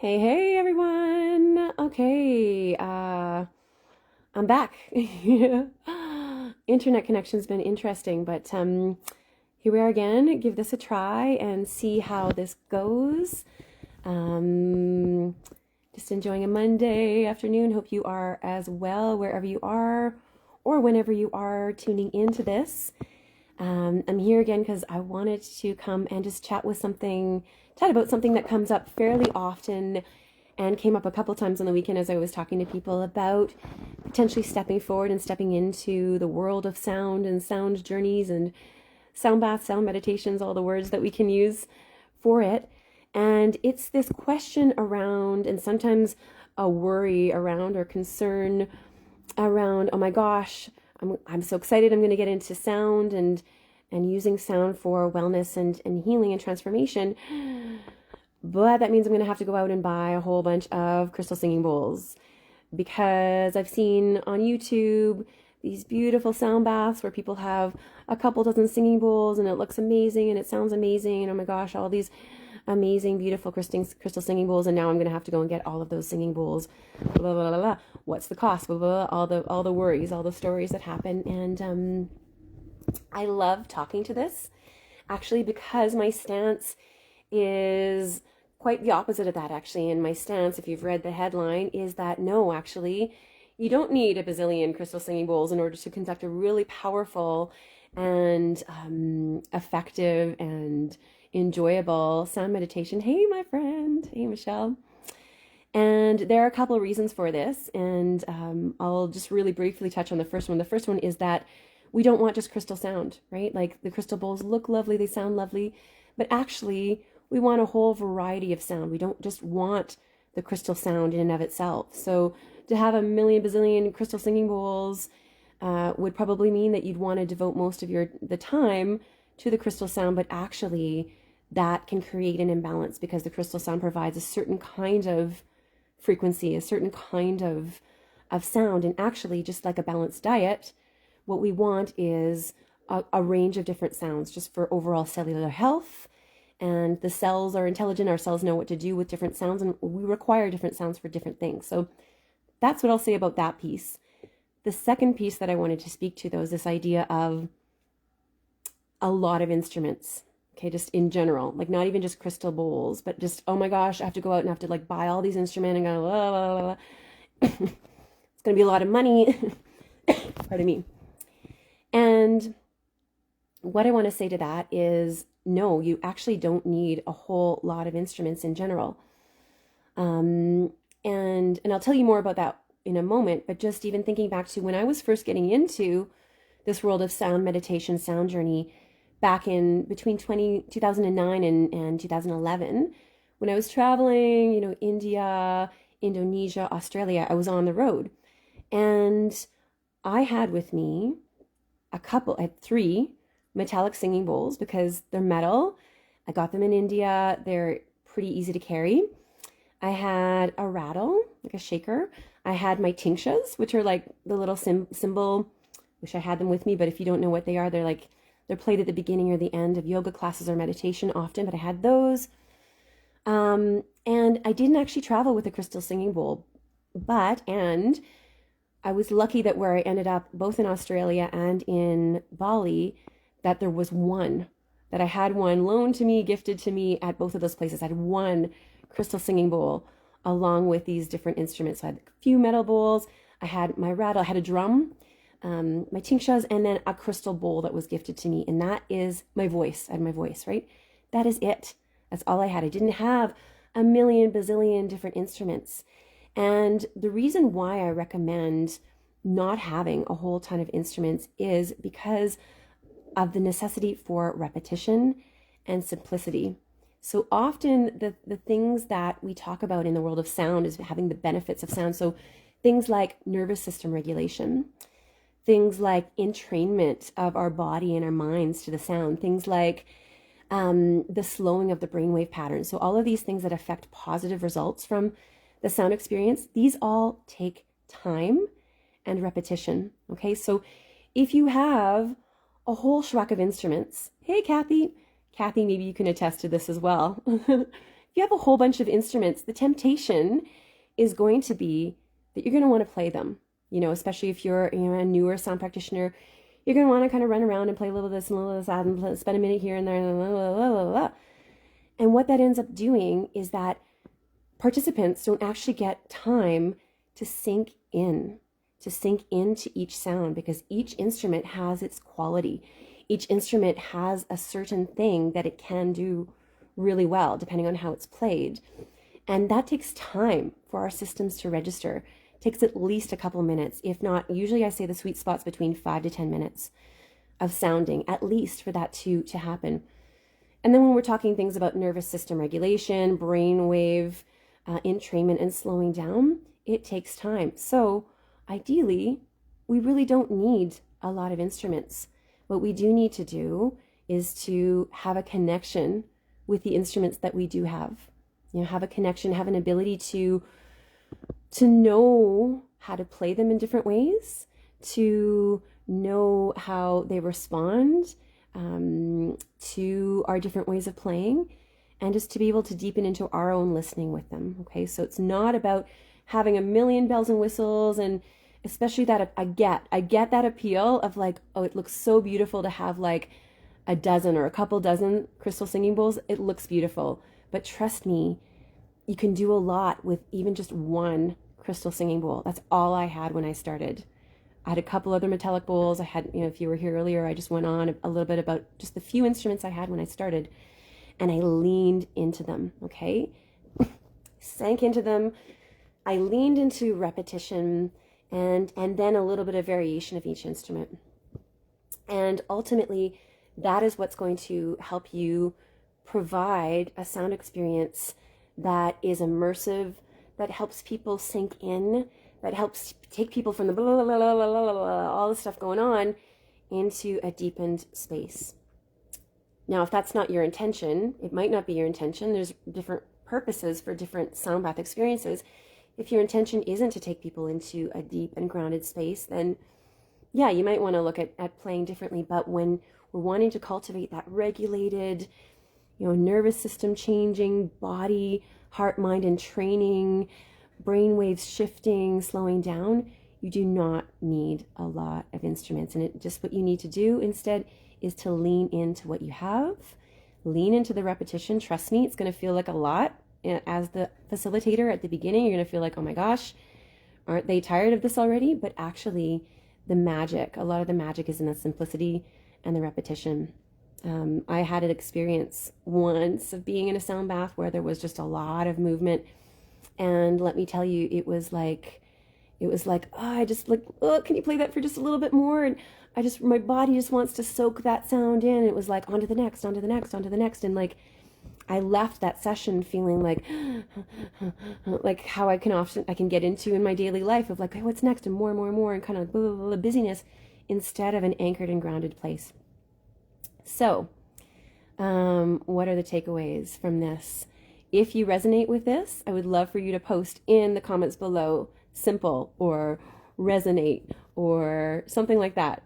Hey, hey everyone. Okay, I'm back. Internet connection's been interesting, but here we are again. Give this a try and see how this goes. Um, just enjoying a Monday afternoon. Hope you are as well, wherever you are or whenever you are tuning into this. I'm here again because I wanted to come and just chat about something that comes up fairly often and came up a couple times on the weekend as I was talking to people about potentially stepping forward and stepping into the world of sound and sound journeys and sound baths, sound meditations, all the words that we can use for it. And it's this question around, and sometimes a worry around or concern around, oh my gosh, I'm so excited I'm going to get into sound and using sound for wellness and healing and transformation. But that means I'm going to have to go out and buy a whole bunch of crystal singing bowls, because I've seen on YouTube these beautiful sound baths where people have a couple dozen singing bowls and it looks amazing and it sounds amazing. And oh my gosh, all these amazing, beautiful crystal singing bowls. And now I'm going to have to go and get all of those singing bowls. Blah, blah, blah, blah. What's the cost? Blah, blah, blah. All the worries, all the stories that happen. And I love talking to this actually, because my stance is quite the opposite of that actually. And my stance, if you've read the headline, is that no, actually, you don't need a bazillion crystal singing bowls in order to conduct a really powerful and effective and enjoyable sound meditation. Hey, my friend. Hey, Michelle. And there are a couple of reasons for this, and I'll just really briefly touch on the first one. The first one is that we don't want just crystal sound, right? Like the crystal bowls look lovely, they sound lovely, but actually we want a whole variety of sound. We don't just want the crystal sound in and of itself. So to have a million bazillion crystal singing bowls would probably mean that you'd want to devote most of the time to the crystal sound, but actually that can create an imbalance, because the crystal sound provides a certain kind of frequency, a certain kind of sound. And actually, just like a balanced diet, what we want is a range of different sounds just for overall cellular health. And the cells are intelligent. Our cells know what to do with different sounds, and we require different sounds for different things. So that's what I'll say about that piece. The second piece that I wanted to speak to, though, is this idea of a lot of instruments. Okay, just in general, like not even just crystal bowls, but just, oh my gosh, I have to go out and have to like buy all these instruments and go, blah, blah, blah, blah. It's going to be a lot of money. Pardon me. And what I want to say to that is, no, you actually don't need a whole lot of instruments in general. And I'll tell you more about that in a moment, but just even thinking back to when I was first getting into this world of sound meditation, sound journey, back in between 2009 and 2011, when I was traveling, India, Indonesia, Australia, I was on the road. And I had with me I had 3 metallic singing bowls, because they're metal. I got them in India. They're pretty easy to carry. I had a rattle, like a shaker. I had my tingsas, which are like the little symbol. Wish I had them with me, but if you don't know what they are, they're played at the beginning or the end of yoga classes or meditation often, but I had those. And I didn't actually travel with a crystal singing bowl, and I was lucky that where I ended up, both in Australia and in Bali, that there was one, that I had one loaned to me, gifted to me at both of those places. I had one crystal singing bowl along with these different instruments. So I had a few metal bowls, I had my rattle, I had a drum, my tingsas, and then a crystal bowl that was gifted to me. And that is my voice. I had my voice, right? That is it. That's all I had. I didn't have a million bazillion different instruments. And the reason why I recommend not having a whole ton of instruments is because of the necessity for repetition and simplicity. So often the things that we talk about in the world of sound is having the benefits of sound. So things like nervous system regulation, things like entrainment of our body and our minds to the sound, things like the slowing of the brainwave patterns. So all of these things that affect positive results from the sound experience, these all take time and repetition. Okay, so if you have a whole schwack of instruments, hey Kathy, maybe you can attest to this as well. if you have a whole bunch of instruments, the temptation is going to be that you're going to want to play them, especially if you're a newer sound practitioner. You're going to want to kind of run around and play a little of this and a little of that and spend a minute here and there. And what that ends up doing is that participants don't actually get time to sink into each sound, because each instrument has its quality. Each instrument has a certain thing that it can do really well, depending on how it's played. And that takes time for our systems to register. It takes at least a couple minutes, if not, usually I say the sweet spot's between 5 to 10 minutes of sounding, at least, for that to happen. And then when we're talking things about nervous system regulation, brainwave entrainment, and slowing down, it takes time. So ideally, we really don't need a lot of instruments. What we do need to do is to have a connection with the instruments that we do have. Have a connection, have an ability to know how to play them in different ways, to know how they respond to our different ways of playing, and just to be able to deepen into our own listening with them. Okay, so it's not about having a million bells and whistles, and especially that I get that appeal of like, oh, it looks so beautiful to have like a dozen or a couple dozen crystal singing bowls. It looks beautiful, but trust me, you can do a lot with even just one crystal singing bowl. That's all I had when I started. I had a couple other metallic bowls. I had, if you were here earlier, I just went on a little bit about just the few instruments I had when I started, and I leaned into them, okay? Sank into them. I leaned into repetition and then a little bit of variation of each instrument. And ultimately, that is what's going to help you provide a sound experience that is immersive, that helps people sink in, that helps take people from the blah, blah, blah, blah, blah, blah, all the stuff going on into a deepened space. Now, if that's not your intention, it might not be your intention. There's different purposes for different sound bath experiences. If your intention isn't to take people into a deep and grounded space, then yeah, you might want to look at playing differently. But when we're wanting to cultivate that regulated, nervous system changing, body, heart, mind, and training, brainwaves shifting, slowing down, you do not need a lot of instruments. And just what you need to do instead is to lean into what you have, lean into the repetition. Trust me, it's going to feel like a lot. As the facilitator at the beginning, you're going to feel like, oh my gosh, aren't they tired of this already? But actually, a lot of the magic is in the simplicity and the repetition. I had an experience once of being in a sound bath where there was just a lot of movement. And let me tell you, it was like, oh, can you play that for just a little bit more? And my body just wants to soak that sound in. It was like, on to the next, on to the next, on to the next. And like, I left that session feeling like how I can get into in my daily life of like, hey, what's next, and more, and kind of blah, blah, blah, busyness, instead of an anchored and grounded place. So, what are the takeaways from this? If you resonate with this, I would love for you to post in the comments below, simple or resonate or something like that.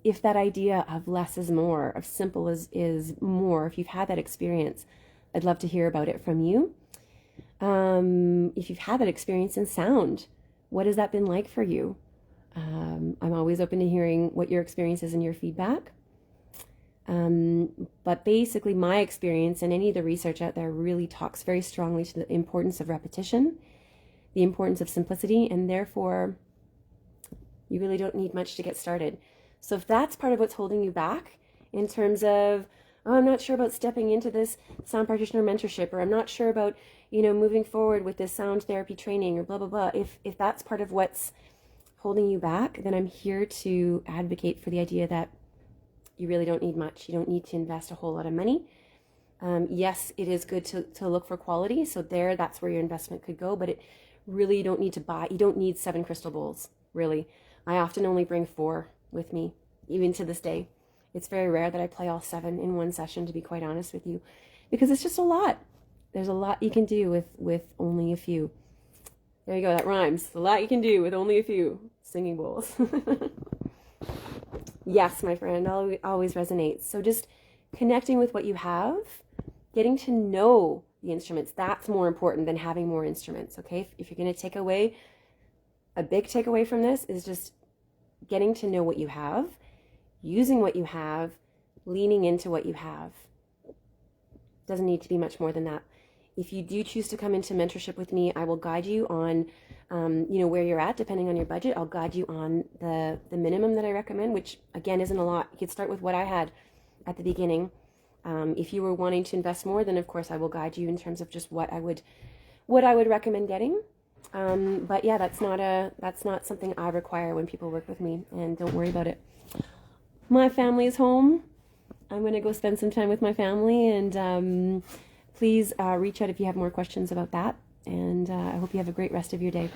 If that idea of less is more, of simple is more, if you've had that experience, I'd love to hear about it from you. If you've had that experience in sound, what has that been like for you? I'm always open to hearing what your experience is and your feedback. But basically my experience and any of the research out there really talks very strongly to the importance of repetition, the importance of simplicity, and therefore you really don't need much to get started. So if that's part of what's holding you back in terms of, oh, I'm not sure about stepping into this sound practitioner mentorship, or I'm not sure about, moving forward with this sound therapy training, or blah, blah, blah. If that's part of what's holding you back, then I'm here to advocate for the idea that you really don't need much. You don't need to invest a whole lot of money. Yes, it is good to look for quality. So that's where your investment could go, but it really, you don't need to buy. You don't need 7 crystal bowls, really. I often only bring 4 with me, even to this day. It's very rare that I play all 7 in one session, to be quite honest with you, because it's just a lot. There's a lot you can do with only a few. There you go, that rhymes. A lot you can do with only a few singing bowls. Yes, my friend, always resonates. So just connecting with what you have, getting to know the instruments. That's more important than having more instruments, okay? If you're going to take away, a big takeaway from this is just getting to know what you have, using what you have, leaning into what you have. Doesn't need to be much more than that. If you do choose to come into mentorship with me, I will guide you on, where you're at, depending on your budget. I'll guide you on the minimum that I recommend, which again isn't a lot. You could start with what I had at the beginning. If you were wanting to invest more, then of course I will guide you in terms of just what I would recommend getting. But yeah, that's not something I require when people work with me, and don't worry about it. My family is home. I'm going to go spend some time with my family, and please reach out if you have more questions about that. And I hope you have a great rest of your day.